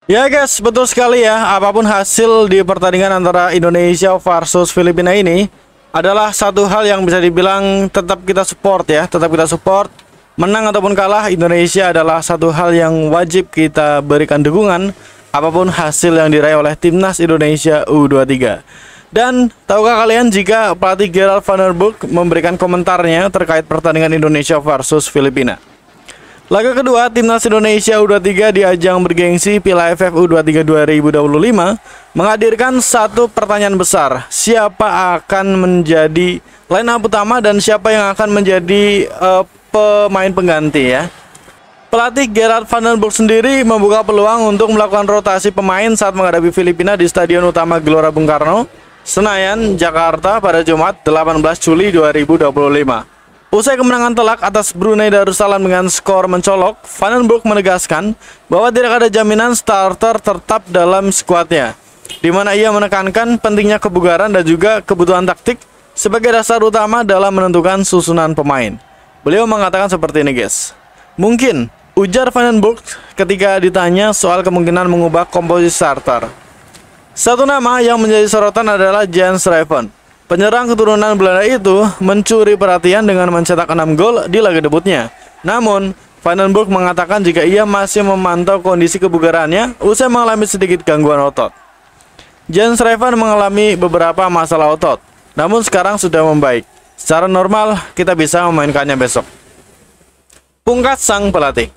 Ya guys, betul sekali ya. Apapun hasil di pertandingan antara Indonesia versus Filipina ini adalah satu hal yang bisa dibilang tetap kita support ya. Tetap kita support. Menang ataupun kalah, Indonesia adalah satu hal yang wajib kita berikan dukungan apapun hasil yang diraih oleh Timnas Indonesia U23. Dan tahukah kalian jika pelatih Gerald van der Burg memberikan komentarnya terkait pertandingan Indonesia versus Filipina? Laga kedua Timnas Indonesia U23 di ajang bergengsi Piala AFF U23 2025 menghadirkan satu pertanyaan besar. Siapa akan menjadi line up utama dan siapa yang akan menjadi pemain pengganti ya? Pelatih Gerald van den Burg sendiri membuka peluang untuk melakukan rotasi pemain saat menghadapi Filipina di Stadion Utama Gelora Bung Karno, Senayan, Jakarta pada Jumat 18 Juli 2025. Usai kemenangan telak atas Brunei Darussalam dengan skor mencolok, Van den Burg menegaskan bahwa tidak ada jaminan starter tetap dalam skuadnya, di mana ia menekankan pentingnya kebugaran dan juga kebutuhan taktik sebagai dasar utama dalam menentukan susunan pemain. Beliau mengatakan seperti ini guys. Mungkin, ujar Van den Burg ketika ditanya soal kemungkinan mengubah komposisi starter. Satu nama yang menjadi sorotan adalah Jens Schrijven. Penyerang keturunan Belanda itu mencuri perhatian dengan mencetak 6 gol di laga debutnya. Namun, Van den Burg mengatakan jika ia masih memantau kondisi kebugarannya usai mengalami sedikit gangguan otot. Jens Schrijven mengalami beberapa masalah otot, namun sekarang sudah membaik. Secara normal, kita bisa memainkannya besok. Pungkas sang pelatih.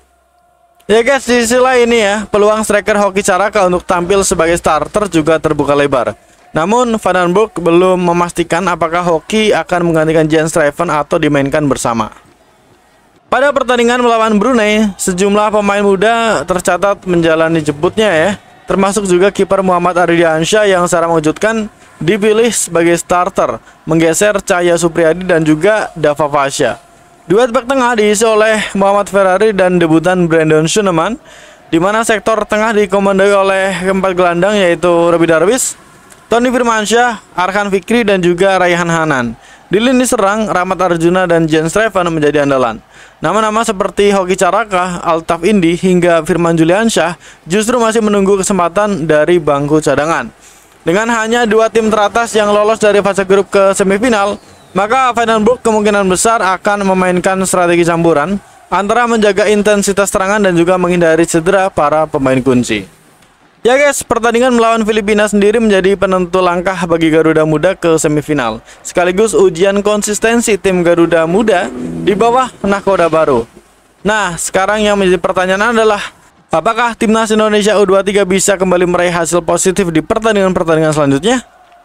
Ya guys, di sisi lain ini ya, peluang striker Hoki Caraka untuk tampil sebagai starter juga terbuka lebar. Namun, Van den Burg belum memastikan apakah Hoki akan menggantikan Jens Schrijven atau dimainkan bersama. Pada pertandingan melawan Brunei, sejumlah pemain muda tercatat menjalani jemputnya ya, termasuk juga kiper Muhammad Ardiansyah yang secara mengejutkan dipilih sebagai starter, menggeser Cahya Supriyadi dan juga Dava Fasya. Duet back tengah diisi oleh Muhammad Ferrari dan debutan Brandon Schuneman, di mana sektor tengah dikomandoi oleh keempat gelandang yaitu Roby Darwis, Tony Firmansyah, Arhan Fikri, dan juga Raihan Hanan. Di lini serang, Rahmat Arjuna dan Jens Schrijven menjadi andalan. Nama-nama seperti Hoki Caraka, Altaf Indi, hingga Firman Juliansyah justru masih menunggu kesempatan dari bangku cadangan. Dengan hanya dua tim teratas yang lolos dari fase grup ke semifinal, maka Van den Burg kemungkinan besar akan memainkan strategi campuran antara menjaga intensitas serangan dan juga menghindari cedera para pemain kunci. Ya guys, pertandingan melawan Filipina sendiri menjadi penentu langkah bagi Garuda Muda ke semifinal, sekaligus ujian konsistensi tim Garuda Muda di bawah nahkoda baru. Nah, sekarang yang menjadi pertanyaan adalah, apakah Timnas Indonesia U23 bisa kembali meraih hasil positif di pertandingan-pertandingan selanjutnya?